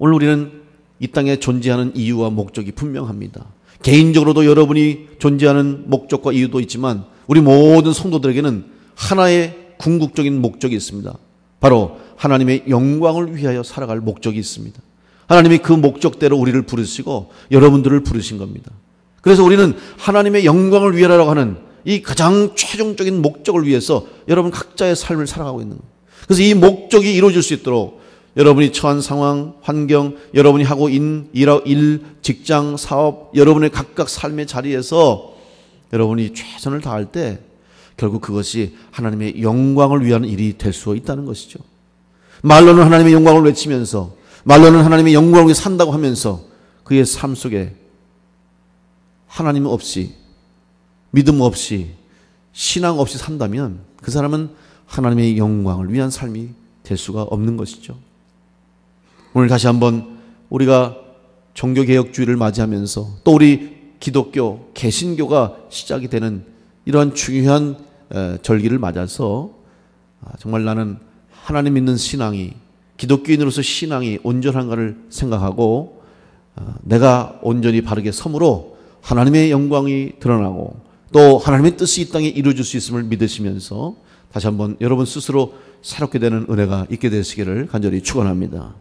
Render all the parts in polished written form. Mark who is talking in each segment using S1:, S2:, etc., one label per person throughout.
S1: 오늘 우리는 이 땅에 존재하는 이유와 목적이 분명합니다. 개인적으로도 여러분이 존재하는 목적과 이유도 있지만 우리 모든 성도들에게는 하나의 궁극적인 목적이 있습니다. 바로 하나님의 영광을 위하여 살아갈 목적이 있습니다. 하나님이 그 목적대로 우리를 부르시고 여러분들을 부르신 겁니다. 그래서 우리는 하나님의 영광을 위하라고 하는 이 가장 최종적인 목적을 위해서 여러분 각자의 삶을 살아가고 있는 거예요. 그래서 이 목적이 이루어질 수 있도록 여러분이 처한 상황, 환경, 여러분이 하고 있는 일, 직장, 사업, 여러분의 각각 삶의 자리에서 여러분이 최선을 다할 때 결국 그것이 하나님의 영광을 위한 일이 될 수 있다는 것이죠. 말로는 하나님의 영광을 외치면서, 말로는 하나님의 영광을 위해 산다고 하면서 그의 삶 속에 하나님 없이, 믿음 없이, 신앙 없이 산다면 그 사람은 하나님의 영광을 위한 삶이 될 수가 없는 것이죠. 오늘 다시 한번 우리가 종교개혁주의를 맞이하면서 또 우리 기독교, 개신교가 시작이 되는 이러한 중요한 절기를 맞아서 정말 나는 하나님 믿는 신앙이, 기독교인으로서 신앙이 온전한가를 생각하고 내가 온전히 바르게 섬으로 하나님의 영광이 드러나고 또 하나님의 뜻이 이 땅에 이루어질 수 있음을 믿으시면서 다시 한번 여러분 스스로 새롭게 되는 은혜가 있게 되시기를 간절히 축원합니다.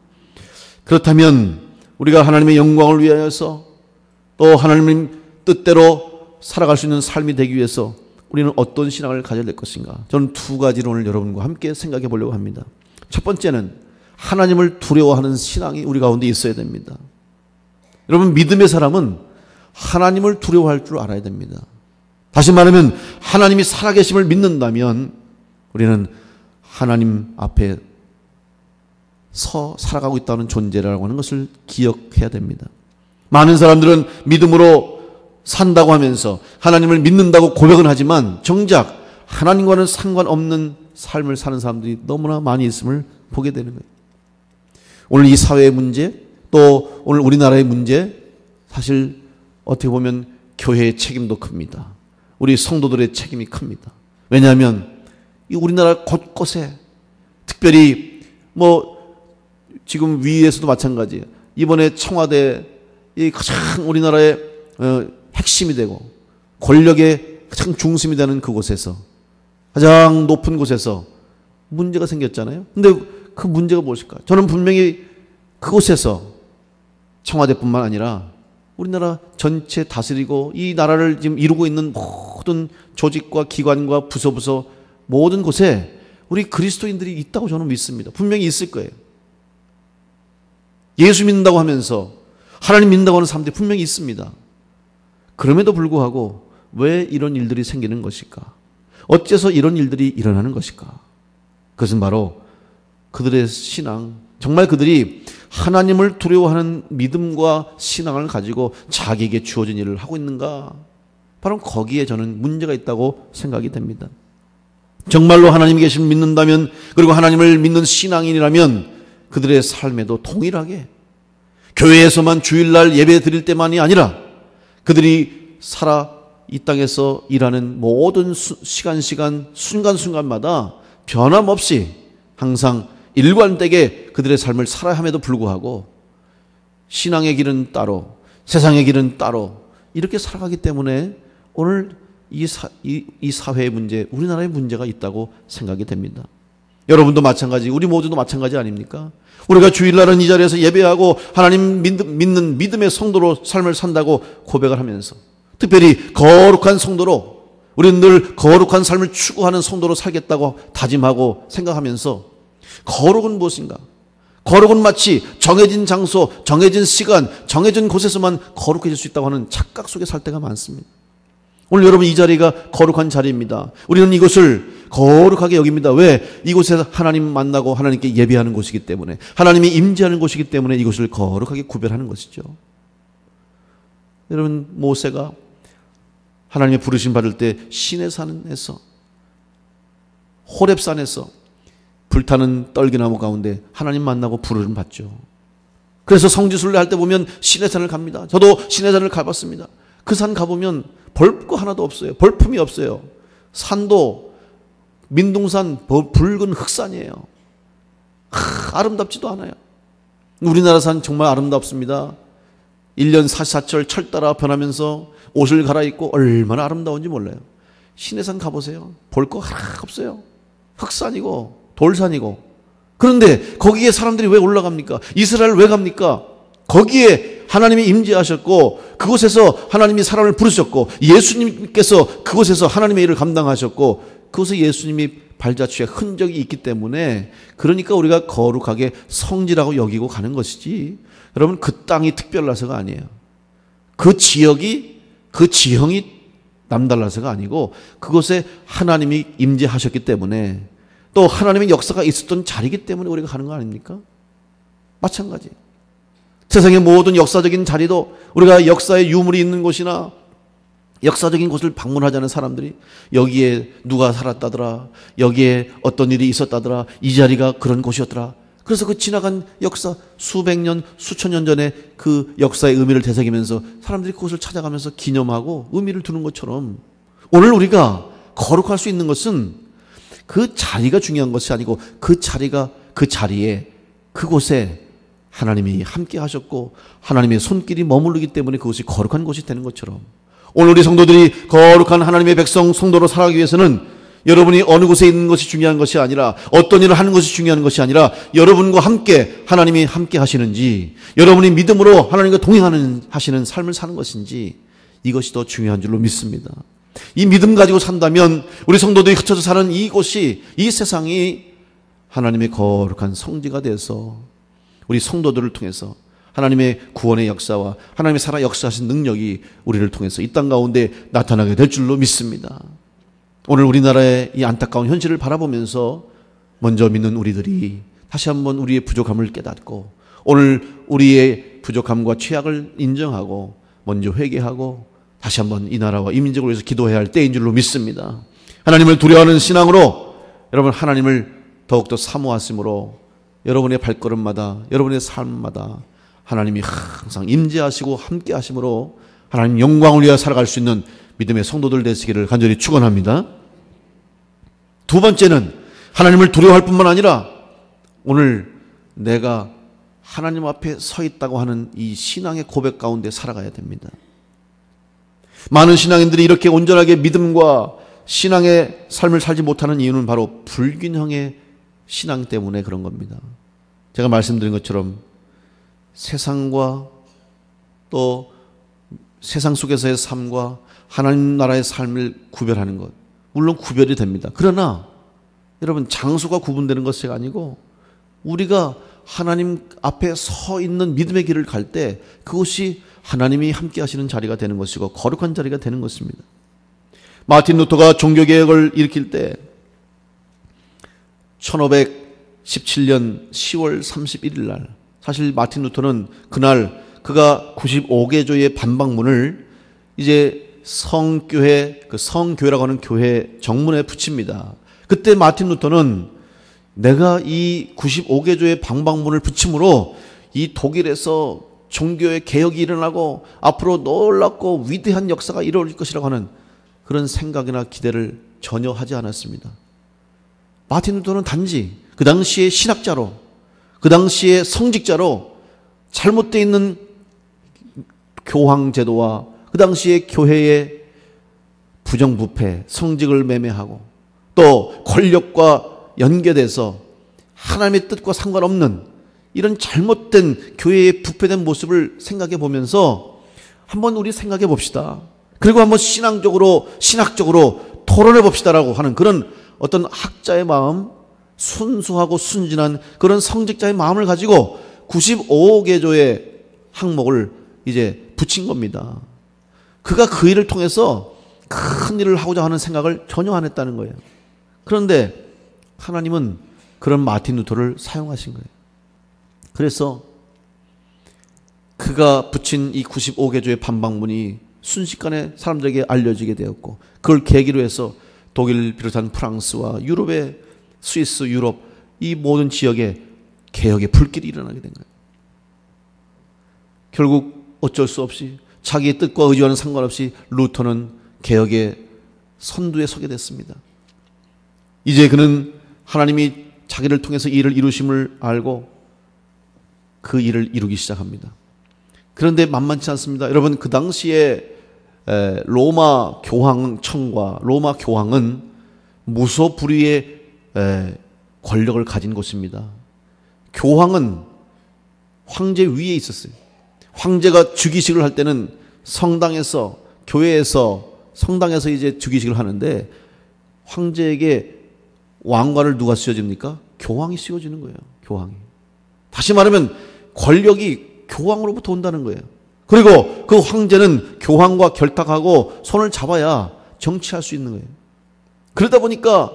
S1: 그렇다면 우리가 하나님의 영광을 위하여서 또 하나님 뜻대로 살아갈 수 있는 삶이 되기 위해서 우리는 어떤 신앙을 가져야 될 것인가? 저는 두 가지를 오늘 여러분과 함께 생각해 보려고 합니다. 첫 번째는 하나님을 두려워하는 신앙이 우리 가운데 있어야 됩니다. 여러분, 믿음의 사람은 하나님을 두려워할 줄 알아야 됩니다. 다시 말하면 하나님이 살아계심을 믿는다면 우리는 하나님 앞에 살아가고 있다는 존재라고 하는 것을 기억해야 됩니다. 많은 사람들은 믿음으로 산다고 하면서 하나님을 믿는다고 고백은 하지만 정작 하나님과는 상관없는 삶을 사는 사람들이 너무나 많이 있음을 보게 되는 거예요. 오늘 이 사회의 문제, 또 오늘 우리나라의 문제, 사실 어떻게 보면 교회의 책임도 큽니다. 우리 성도들의 책임이 큽니다. 왜냐하면 이 우리나라 곳곳에 특별히 지금 위에서도 마찬가지예요. 이번에 청와대 이 가장 우리나라의 핵심이 되고 권력의 가장 중심이 되는 그곳에서 가장 높은 곳에서 문제가 생겼잖아요. 근데 그 문제가 무엇일까요? 저는 분명히 그곳에서 청와대뿐만 아니라 우리나라 전체 다스리고 이 나라를 지금 이루고 있는 모든 조직과 기관과 부서 모든 곳에 우리 그리스도인들이 있다고 저는 믿습니다. 분명히 있을 거예요. 예수 믿는다고 하면서 하나님 믿는다고 하는 사람들이 분명히 있습니다. 그럼에도 불구하고 왜 이런 일들이 생기는 것일까? 어째서 이런 일들이 일어나는 것일까? 그것은 바로 그들의 신앙, 정말 그들이 하나님을 두려워하는 믿음과 신앙을 가지고 자기에게 주어진 일을 하고 있는가? 바로 거기에 저는 문제가 있다고 생각이 됩니다. 정말로 하나님 계심을 믿는다면, 그리고 하나님을 믿는 신앙인이라면 그들의 삶에도 동일하게 교회에서만 주일날 예배 드릴 때만이 아니라 그들이 이 땅에서 일하는 모든 시간 순간순간마다 변함없이 항상 일관되게 그들의 삶을 살아야 함에도 불구하고 신앙의 길은 따로, 세상의 길은 따로 이렇게 살아가기 때문에 오늘 이 사회의 문제, 우리나라의 문제가 있다고 생각이 됩니다. 여러분도 마찬가지, 우리 모두도 마찬가지 아닙니까? 우리가 주일날은 이 자리에서 예배하고 하나님 믿는 믿음의 성도로 삶을 산다고 고백을 하면서, 특별히 거룩한 성도로, 우리는 늘 거룩한 삶을 추구하는 성도로 살겠다고 다짐하고 생각하면서, 거룩은 무엇인가? 거룩은 마치 정해진 장소, 정해진 시간, 정해진 곳에서만 거룩해질 수 있다고 하는 착각 속에 살 때가 많습니다. 오늘 여러분, 이 자리가 거룩한 자리입니다. 우리는 이곳을 거룩하게 여깁니다. 왜? 이곳에서 하나님 만나고 하나님께 예배하는 곳이기 때문에, 하나님이 임재하는 곳이기 때문에 이곳을 거룩하게 구별하는 것이죠. 여러분, 모세가 하나님의 부르심 받을 때 시내산에서, 호렙산에서 불타는 떨기나무 가운데 하나님 만나고 부르심 받죠. 그래서 성지순례 할 때 보면 시내산을 갑니다. 저도 시내산을 가봤습니다. 그 산 가보면 볼 거 하나도 없어요. 볼품이 없어요. 산도 민둥산 붉은 흑산이에요. 아름답지도 않아요. 우리나라 산 정말 아름답습니다. 1년 44철 철 따라 변하면서 옷을 갈아입고 얼마나 아름다운지 몰라요. 시내산 가보세요. 볼 거 하나 없어요. 흑산이고 돌산이고. 그런데 거기에 사람들이 왜 올라갑니까? 이스라엘 왜 갑니까? 거기에 하나님이 임재하셨고 그곳에서 하나님이 사람을 부르셨고 예수님께서 그곳에서 하나님의 일을 감당하셨고 그곳에 예수님이 발자취의 흔적이 있기 때문에 그러니까 우리가 거룩하게 성지라고 여기고 가는 것이지. 여러분 그 땅이 특별나서가 아니에요. 그 지역이 그 지형이 남달라서가 아니고 그곳에 하나님이 임재하셨기 때문에 또 하나님의 역사가 있었던 자리이기 때문에 우리가 가는 거 아닙니까? 마찬가지. 세상의 모든 역사적인 자리도 우리가 역사의 유물이 있는 곳이나 역사적인 곳을 방문하자는 사람들이 여기에 누가 살았다더라, 여기에 어떤 일이 있었다더라, 이 자리가 그런 곳이었더라. 그래서 그 지나간 역사 수백 년, 수천 년 전에 그 역사의 의미를 되새기면서 사람들이 그곳을 찾아가면서 기념하고 의미를 두는 것처럼 오늘 우리가 거룩할 수 있는 것은 그 자리가 중요한 것이 아니고 그 자리가 그 자리에 그곳에 하나님이 함께 하셨고 하나님의 손길이 머무르기 때문에 그것이 거룩한 곳이 되는 것처럼 오늘 우리 성도들이 거룩한 하나님의 백성 성도로 살아가기 위해서는 여러분이 어느 곳에 있는 것이 중요한 것이 아니라 어떤 일을 하는 것이 중요한 것이 아니라 여러분과 함께 하나님이 함께 하시는지 여러분이 믿음으로 하나님과 동행하시는 삶을 사는 것인지 이것이 더 중요한 줄로 믿습니다. 이 믿음 가지고 산다면 우리 성도들이 흩어져 사는 이곳이 이 세상이 하나님의 거룩한 성지가 돼서 우리 성도들을 통해서 하나님의 구원의 역사와 하나님의 살아 역사하신 능력이 우리를 통해서 이 땅 가운데 나타나게 될 줄로 믿습니다. 오늘 우리나라의 이 안타까운 현실을 바라보면서 먼저 믿는 우리들이 다시 한번 우리의 부족함을 깨닫고 오늘 우리의 부족함과 취약을 인정하고 먼저 회개하고 다시 한번 이 나라와 이 민족을 위해서 기도해야 할 때인 줄로 믿습니다. 하나님을 두려워하는 신앙으로 여러분 하나님을 더욱더 사모하심으로 여러분의 발걸음마다 여러분의 삶마다 하나님이 항상 임재하시고 함께 하심으로 하나님 영광을 위하여 살아갈 수 있는 믿음의 성도들 되시기를 간절히 축원합니다. 두 번째는 하나님을 두려워할 뿐만 아니라 오늘 내가 하나님 앞에 서 있다고 하는 이 신앙의 고백 가운데 살아가야 됩니다. 많은 신앙인들이 이렇게 온전하게 믿음과 신앙의 삶을 살지 못하는 이유는 바로 불균형의 신앙 때문에 그런 겁니다. 제가 말씀드린 것처럼 세상과 또 세상 속에서의 삶과 하나님 나라의 삶을 구별하는 것 물론 구별이 됩니다. 그러나 여러분 장소가 구분되는 것이 아니고 우리가 하나님 앞에 서 있는 믿음의 길을 갈 때 그것이 하나님이 함께 하시는 자리가 되는 것이고 거룩한 자리가 되는 것입니다. 마틴 루터가 종교개혁을 일으킬 때 1517년 10월 31일 날 사실 마틴 루터는 그날 그가 95개조의 반박문을 이제 성교회라고 하는 교회 정문에 붙입니다. 그때 마틴 루터는 내가 이 95개조의 반박문을 붙임으로 이 독일에서 종교의 개혁이 일어나고 앞으로 놀랍고 위대한 역사가 이루어질 것이라고 하는 그런 생각이나 기대를 전혀 하지 않았습니다. 마틴 루터는 단지 그 당시의 신학자로 그 당시의 성직자로 잘못되어 있는 교황제도와 그 당시의 교회의 부정부패, 성직을 매매하고 또 권력과 연계돼서 하나님의 뜻과 상관없는 이런 잘못된 교회의 부패된 모습을 생각해 보면서 한번 우리 생각해 봅시다. 그리고 한번 신학적으로 토론해 봅시다라고 하는 그런 어떤 학자의 마음, 순수하고 순진한 그런 성직자의 마음을 가지고 95개조의 항목을 이제 붙인 겁니다. 그가 그 일을 통해서 큰 일을 하고자 하는 생각을 전혀 안 했다는 거예요. 그런데 하나님은 그런 마틴 루터를 사용하신 거예요. 그래서 그가 붙인 이 95개조의 반박문이 순식간에 사람들에게 알려지게 되었고 그걸 계기로 해서 독일 비롯한 프랑스와 유럽의 스위스, 유럽 이 모든 지역에 개혁의 불길이 일어나게 된 거예요. 결국 어쩔 수 없이 자기의 뜻과 의지와는 상관없이 루터는 개혁의 선두에 서게 됐습니다. 이제 그는 하나님이 자기를 통해서 이 일을 이루심을 알고 그 일을 이루기 시작합니다. 그런데 만만치 않습니다. 여러분, 그 당시에 로마 교황청과 로마 교황은 무소불위의 권력을 가진 곳입니다. 교황은 황제 위에 있었어요. 황제가 주기식을 할 때는 성당에서, 교회에서, 성당에서 이제 주기식을 하는데 황제에게 왕관을 누가 씌워줍니까? 교황이 씌워주는 거예요. 교황이. 다시 말하면 권력이 교황으로부터 온다는 거예요. 그리고 그 황제는 교황과 결탁하고 손을 잡아야 정치할 수 있는 거예요. 그러다 보니까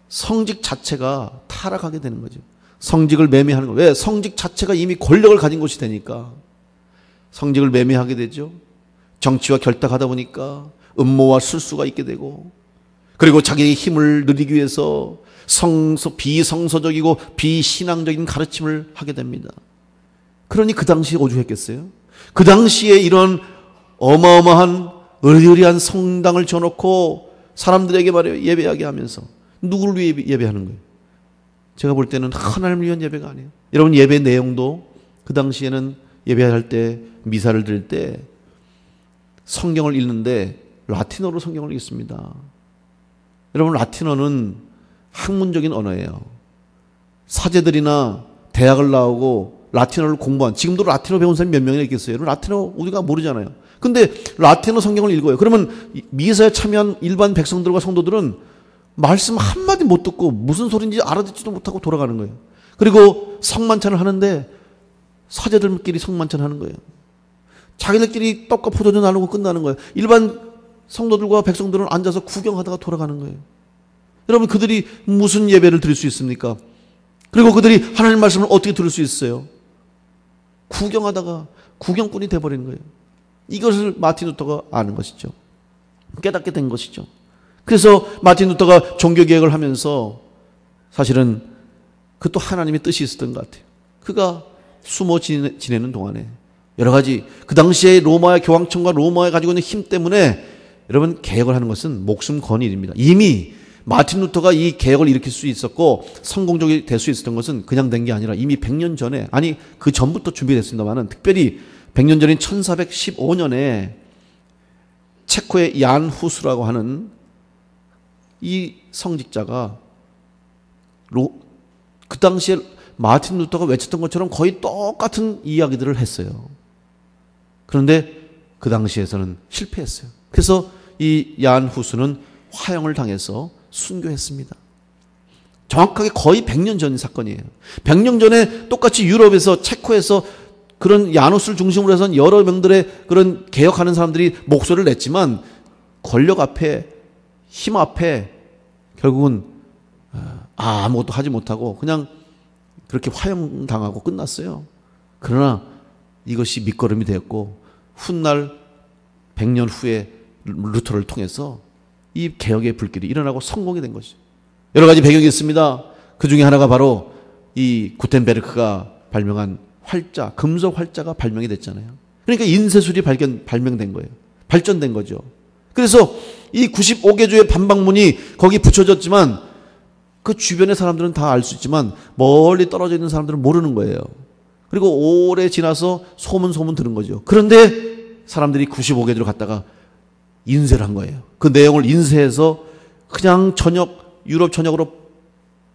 S1: 성직 자체가 타락하게 되는 거죠. 성직을 매매하는 거예요. 왜? 성직 자체가 이미 권력을 가진 곳이 되니까 성직을 매매하게 되죠. 정치와 결탁하다 보니까 음모와 술수가 있게 되고, 그리고 자기의 힘을 누리기 위해서 비성서적이고 비신앙적인 가르침을 하게 됩니다. 그러니 그 당시에 오죽했겠어요? 그 당시에 이런 어마어마한 의리의리한 성당을 쳐놓고 사람들에게 말이에요, 예배하게 하면서 누구를 위해 예배하는 거예요? 제가 볼 때는 하나님을 위한 예배가 아니에요. 여러분, 예배 내용도 그 당시에는 예배할 때, 미사를 드릴 때 성경을 읽는데 라틴어로 성경을 읽습니다. 여러분, 라틴어는 학문적인 언어예요. 사제들이나 대학을 나오고 라틴어를 공부한, 지금도 라틴어 배운 사람이 몇 명이나 있겠어요? 여러분, 라틴어 우리가 모르잖아요. 근데 라틴어 성경을 읽어요. 그러면 미사에 참여한 일반 백성들과 성도들은 말씀 한마디 못 듣고 무슨 소리인지 알아듣지도 못하고 돌아가는 거예요. 그리고 성만찬을 하는데 사제들끼리 성만찬 하는 거예요. 자기들끼리 떡과 포도주 나누고 끝나는 거예요. 일반 성도들과 백성들은 앉아서 구경하다가 돌아가는 거예요. 여러분, 그들이 무슨 예배를 드릴 수 있습니까? 그리고 그들이 하나님 말씀을 어떻게 들을 수 있어요? 구경하다가 구경꾼이 돼버린 거예요. 이것을 마틴 루터가 아는 것이죠. 깨닫게 된 것이죠. 그래서 마틴 루터가 종교개혁을 하면서 사실은 그것도 하나님의 뜻이 있었던 것 같아요. 그가 숨어 지내는 동안에 여러 가지, 그 당시에 로마의 교황청과 로마에 가지고 있는 힘 때문에 여러분, 개혁을 하는 것은 목숨 건 일입니다. 이미 마틴 루터가 이 개혁을 일으킬 수 있었고 성공적이 될 수 있었던 것은 그냥 된 게 아니라 이미 100년 전에, 아니 그 전부터 준비됐습니다만은 특별히 100년 전인 1415년에 체코의 얀 후스라고 하는 이 성직자가 그 당시에 마틴 루터가 외쳤던 것처럼 거의 똑같은 이야기들을 했어요. 그런데 그 당시에서는 실패했어요. 그래서 이 얀 후스는 화형을 당해서 순교했습니다. 정확하게 거의 100년 전 사건이에요. 100년 전에 똑같이 유럽에서, 체코에서 그런 야누스를 중심으로 해서 여러 명들의 그런 개혁하는 사람들이 목소리를 냈지만 권력 앞에, 힘 앞에 결국은 아무것도 하지 못하고 그냥 그렇게 화형당하고 끝났어요. 그러나 이것이 밑거름이 되었고 훗날 100년 후에 루터를 통해서 이 개혁의 불길이 일어나고 성공이 된 것이죠. 여러 가지 배경이 있습니다. 그 중에 하나가 바로 이 구텐베르크가 발명한 활자, 금속 활자가 발명이 됐잖아요. 그러니까 인쇄술이 발명된 거예요. 발전된 거죠. 그래서 이 95개조의 반박문이 거기 붙여졌지만 그 주변의 사람들은 다 알 수 있지만 멀리 떨어져 있는 사람들은 모르는 거예요. 그리고 오래 지나서 소문 들은 거죠. 그런데 사람들이 95개조를 갖다가 인쇄를 한 거예요. 그 내용을 인쇄해서 그냥 유럽 전역으로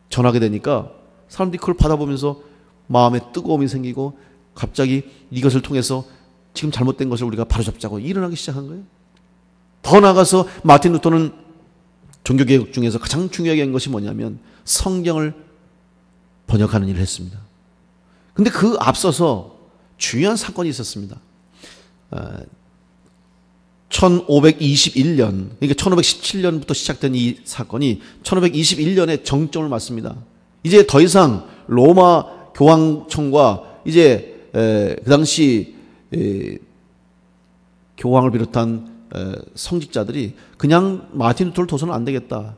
S1: 전하게 되니까 사람들이 그걸 받아보면서 마음에 뜨거움이 생기고 갑자기 이것을 통해서 지금 잘못된 것을 우리가 바로잡자고 일어나기 시작한 거예요. 더 나아가서 마틴 루터는 종교개혁 중에서 가장 중요하게 한 것이 뭐냐면 성경을 번역하는 일을 했습니다. 근데 그 앞서서 중요한 사건이 있었습니다. 1521년, 그러니까 1517년부터 시작된 이 사건이 1521년에 정점을 맞습니다. 이제 더 이상 로마 교황청과 이제 그 당시 교황을 비롯한 성직자들이 그냥 마틴 루터를 둬서는 안 되겠다.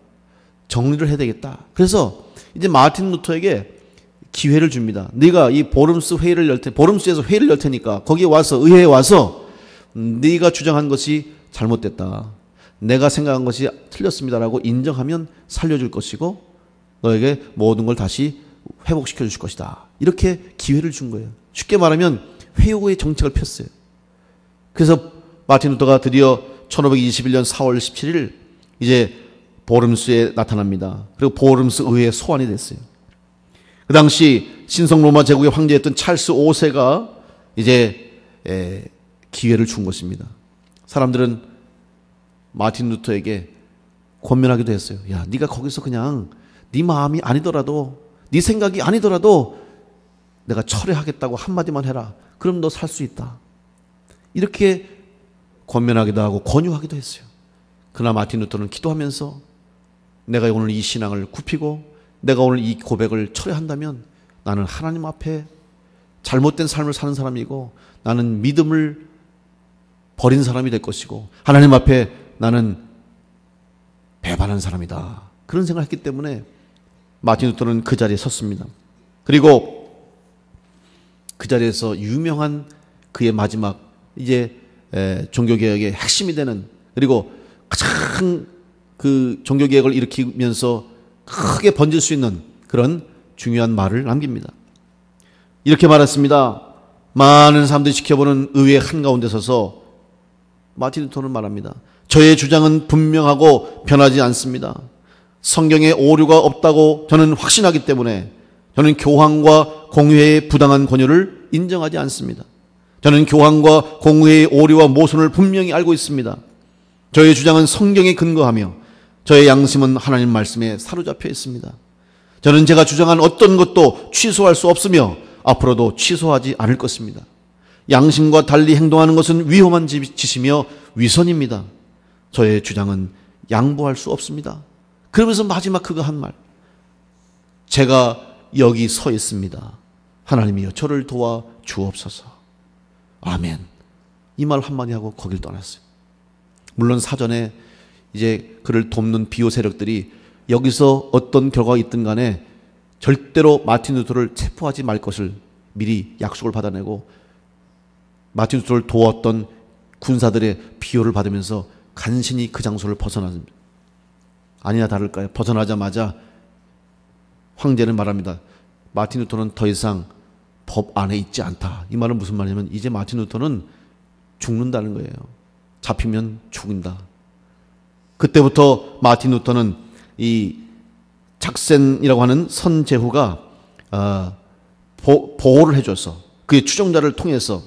S1: 정리를 해야 되겠다. 그래서 이제 마틴 루터에게 기회를 줍니다. 네가 이 보름스에서 회의를 열 테니까 거기에 와서, 의회에 와서 네가 주장한 것이 잘못됐다. 내가 생각한 것이 틀렸습니다라고 인정하면 살려줄 것이고 너에게 모든 걸 다시 회복시켜 줄 것이다. 이렇게 기회를 준 거예요. 쉽게 말하면 회오의 정책을 폈어요. 그래서 마틴 루터가 드디어 1521년 4월 17일 이제 보름스에 나타납니다. 그리고 보름스 의회에 소환이 됐어요. 그 당시 신성 로마 제국의 황제였던 찰스 5세가 이제 기회를 준 것입니다. 사람들은 마틴 루터에게 권면하기도 했어요. 야, 네가 거기서 그냥 네 마음이 아니더라도, 네 생각이 아니더라도 내가 철회하겠다고 한마디만 해라. 그럼 너 살 수 있다. 이렇게 권면하기도 하고 권유하기도 했어요. 그러나 마틴 루터는 기도하면서 내가 오늘 이 신앙을 굽히고 내가 오늘 이 고백을 철회한다면 나는 하나님 앞에 잘못된 삶을 사는 사람이고 나는 믿음을 버린 사람이 될 것이고 하나님 앞에 나는 배반한 사람이다. 그런 생각을 했기 때문에 마틴 루터는 그 자리에 섰습니다. 그리고 그 자리에서 유명한 그의 마지막 이제 종교개혁의 핵심이 되는, 그리고 가장 그 종교개혁을 일으키면서 크게 번질 수 있는 그런 중요한 말을 남깁니다. 이렇게 말했습니다. 많은 사람들이 지켜보는 의회 한가운데 서서 마틴 루터는 말합니다. 저의 주장은 분명하고 변하지 않습니다. 성경에 오류가 없다고 저는 확신하기 때문에 저는 교황과 공회의 부당한 권유를 인정하지 않습니다. 저는 교황과 공회의 오류와 모순을 분명히 알고 있습니다. 저의 주장은 성경에 근거하며 저의 양심은 하나님 말씀에 사로잡혀 있습니다. 저는 제가 주장한 어떤 것도 취소할 수 없으며 앞으로도 취소하지 않을 것입니다. 양심과 달리 행동하는 것은 위험한 짓이며 위선입니다. 저의 주장은 양보할 수 없습니다. 그러면서 마지막 그가 한 말, 제가 여기 서 있습니다. 하나님이여 저를 도와 주옵소서. 아멘. 이 말 한마디 하고 거길 떠났어요. 물론 사전에 이제 그를 돕는 비호 세력들이 여기서 어떤 결과가 있든 간에 절대로 마틴 루터를 체포하지 말 것을 미리 약속을 받아내고 마틴 루터를 도왔던 군사들의 비호를 받으면서 간신히 그 장소를 벗어났습니다. 아니나 다를까요? 벗어나자마자 황제는 말합니다. 마틴 루터는 더 이상 법 안에 있지 않다. 이 말은 무슨 말이냐면 이제 마틴 루터는 죽는다는 거예요. 잡히면 죽는다. 그때부터 마틴 루터는 이 작센이라고 하는 선제후가 보호를 해줘서 그의 추종자를 통해서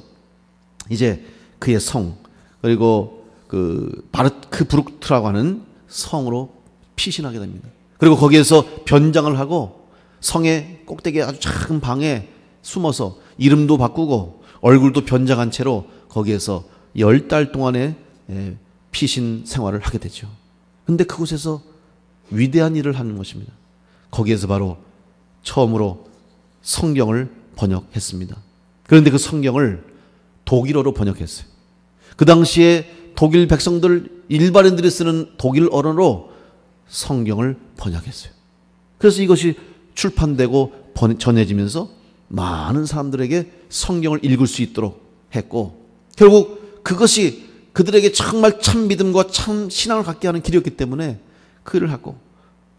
S1: 이제 그의 성, 그리고 그 바르크 브룩트라고 하는 성으로 피신하게 됩니다. 그리고 거기에서 변장을 하고 성의 꼭대기에 아주 작은 방에 숨어서 이름도 바꾸고 얼굴도 변장한 채로 거기에서 10달 동안의 피신 생활을 하게 되죠. 근데 그곳에서 위대한 일을 하는 것입니다. 거기에서 바로 처음으로 성경을 번역했습니다. 그런데 그 성경을 독일어로 번역했어요. 그 당시에 독일 백성들, 일반인들이 쓰는 독일 언어로 성경을 번역했어요. 그래서 이것이 출판되고 전해지면서 많은 사람들에게 성경을 읽을 수 있도록 했고, 결국 그것이 그들에게 정말 참 믿음과 참 신앙을 갖게 하는 길이었기 때문에 그 일을 하고,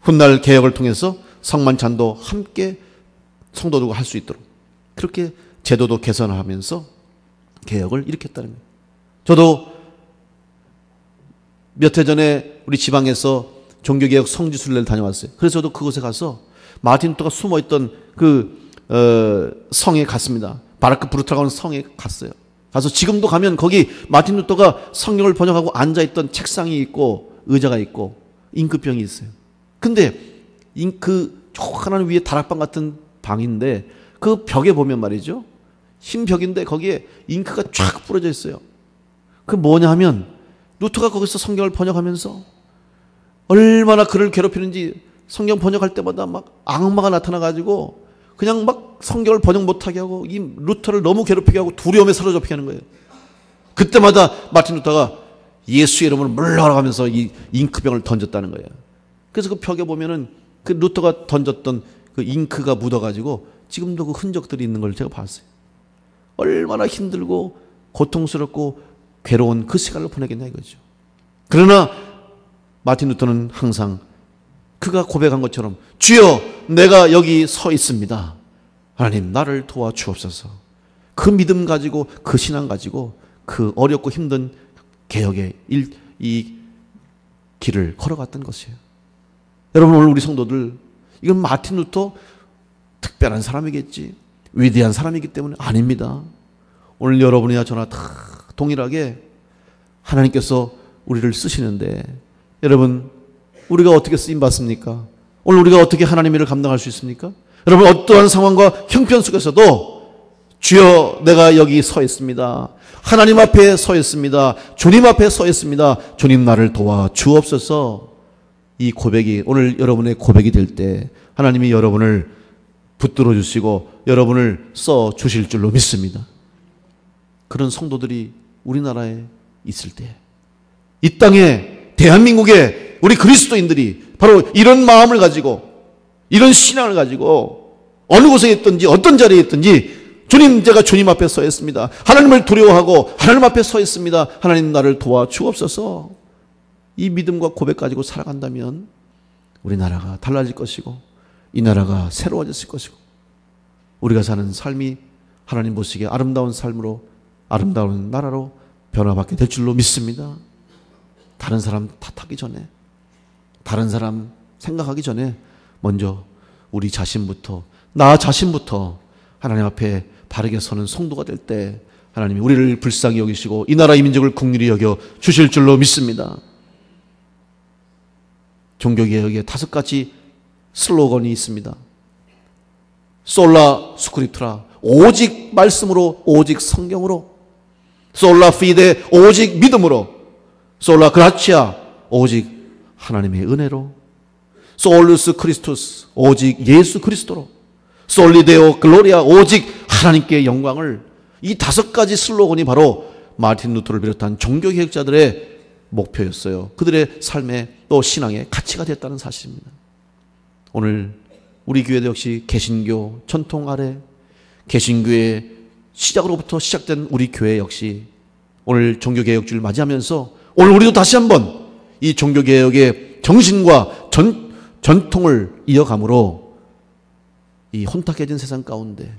S1: 훗날 개혁을 통해서 성만찬도 함께 성도들과 할 수 있도록 그렇게 제도도 개선하면서 개혁을 일으켰다는 거예요. 저도 몇 해 전에 우리 지방에서 종교개혁 성지순례를 다녀왔어요. 그래서 저도 그곳에 가서 마틴 루터가 숨어있던 성에 갔습니다. 바르크 브루트라고 하는 성에 갔어요. 가서 지금도 가면 거기 마틴 루터가 성경을 번역하고 앉아있던 책상이 있고 의자가 있고 잉크병이 있어요. 근데 잉크 조그마한 위에 다락방 같은 방인데 그 벽에 보면 말이죠, 흰 벽인데 거기에 잉크가 쫙 뿌려져 있어요. 그 뭐냐 하면 루터가 거기서 성경을 번역하면서 얼마나 그를 괴롭히는지 성경 번역할 때마다 막 악마가 나타나가지고 그냥 막 성경을 번역 못하게 하고 이 루터를 너무 괴롭히게 하고 두려움에 사로잡히게 하는 거예요. 그때마다 마틴 루터가 예수의 이름으로 물러가라 하면서 이 잉크병을 던졌다는 거예요. 그래서 그 벽에 보면은 그 루터가 던졌던 그 잉크가 묻어가지고 지금도 그 흔적들이 있는 걸 제가 봤어요. 얼마나 힘들고 고통스럽고 괴로운 그 시간을 보내겠냐 이거죠. 그러나 마틴 루터는 항상 그가 고백한 것처럼 주여 내가 여기 서 있습니다. 하나님 나를 도와주옵소서. 그 믿음 가지고 그 신앙 가지고 그 어렵고 힘든 개혁의 이 길을 걸어갔던 것이에요. 여러분 오늘 우리 성도들 이건 마틴 루터 특별한 사람이겠지 위대한 사람이기 때문에 아닙니다. 오늘 여러분이나 저나 다 동일하게 하나님께서 우리를 쓰시는데 여러분 우리가 어떻게 쓰임받습니까? 오늘 우리가 어떻게 하나님의 일을 감당할 수 있습니까? 여러분 어떠한 상황과 형편 속에서도 주여 내가 여기 서 있습니다. 하나님 앞에 서 있습니다. 주님 앞에 서 있습니다. 주님 나를 도와 주옵소서. 이 고백이 오늘 여러분의 고백이 될 때 하나님이 여러분을 붙들어 주시고 여러분을 써 주실 줄로 믿습니다. 그런 성도들이 우리나라에 있을 때 이 땅에 대한민국에 우리 그리스도인들이 바로 이런 마음을 가지고 이런 신앙을 가지고 어느 곳에 있든지 어떤 자리에 있든지 주님 제가 주님 앞에 서 있습니다. 하나님을 두려워하고 하나님 앞에 서 있습니다. 하나님 나를 도와주옵소서. 이 믿음과 고백 가지고 살아간다면 우리나라가 달라질 것이고 이 나라가 새로워졌을 것이고 우리가 사는 삶이 하나님 보시기에 아름다운 삶으로 아름다운 나라로 변화받게 될 줄로 믿습니다. 다른 사람 탓하기 전에 다른 사람 생각하기 전에 먼저 우리 자신부터 나 자신부터 하나님 앞에 바르게 서는 성도가 될 때 하나님이 우리를 불쌍히 여기시고 이 나라 이 민족을 긍휼히 여겨 주실 줄로 믿습니다. 종교개혁에 5가지 슬로건이 있습니다. 솔라 스크립투라 오직 말씀으로 오직 성경으로 솔라 피데 오직 믿음으로 솔라 그라치아 오직 하나님의 은혜로 솔루스 크리스투스 오직 예수 그리스도로 솔리데오 글로리아 오직 하나님께 영광을 이 5가지 슬로건이 바로 마틴 루터를 비롯한 종교개혁자들의 목표였어요. 그들의 삶의 또 신앙의 가치가 됐다는 사실입니다. 오늘 우리 교회도 역시 개신교 전통 아래 개신교의 시작으로부터 시작된 우리 교회 역시 오늘 종교개혁주를 맞이하면서 오늘 우리도 다시 한번 이 종교개혁의 정신과 전통을 이어감으로 이 혼탁해진 세상 가운데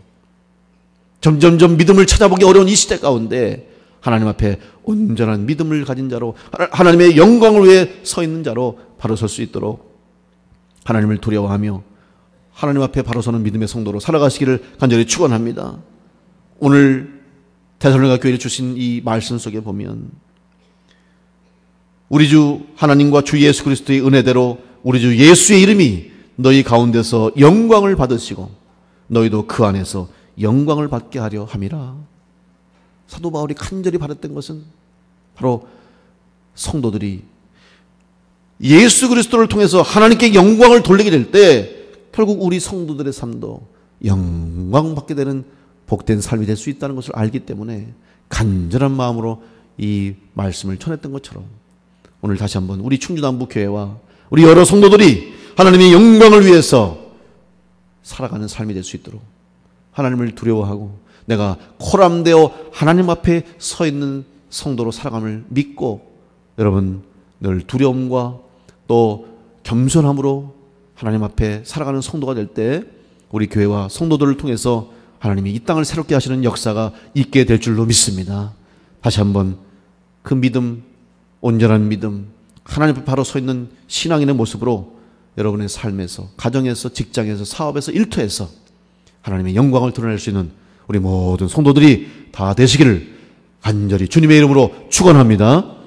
S1: 점점점 믿음을 찾아보기 어려운 이 시대 가운데 하나님 앞에 온전한 믿음을 가진 자로 하나님의 영광을 위해 서 있는 자로 바로 설 수 있도록 하나님을 두려워하며 하나님 앞에 바로 서는 믿음의 성도로 살아가시기를 간절히 축원합니다. 오늘 데살로니가 교회에 주신 이 말씀 속에 보면 우리 주 하나님과 주 예수 그리스도의 은혜대로 우리 주 예수의 이름이 너희 가운데서 영광을 받으시고 너희도 그 안에서 영광을 받게 하려 함이라. 사도 바울이 간절히 바랬던 것은 바로 성도들이 예수 그리스도를 통해서 하나님께 영광을 돌리게 될 때 결국 우리 성도들의 삶도 영광받게 되는 복된 삶이 될 수 있다는 것을 알기 때문에 간절한 마음으로 이 말씀을 전했던 것처럼 오늘 다시 한번 우리 충주남부교회와 우리 여러 성도들이 하나님의 영광을 위해서 살아가는 삶이 될 수 있도록 하나님을 두려워하고 내가 코람되어 하나님 앞에 서 있는 성도로 살아감을 믿고 여러분 늘 두려움과 또 겸손함으로 하나님 앞에 살아가는 성도가 될 때 우리 교회와 성도들을 통해서 하나님이 이 땅을 새롭게 하시는 역사가 있게 될 줄로 믿습니다. 다시 한번 그 믿음, 온전한 믿음, 하나님 앞에 바로 서 있는 신앙인의 모습으로 여러분의 삶에서, 가정에서, 직장에서, 사업에서, 일터에서 하나님의 영광을 드러낼 수 있는 우리 모든 성도들이 다 되시기를 간절히 주님의 이름으로 축원합니다.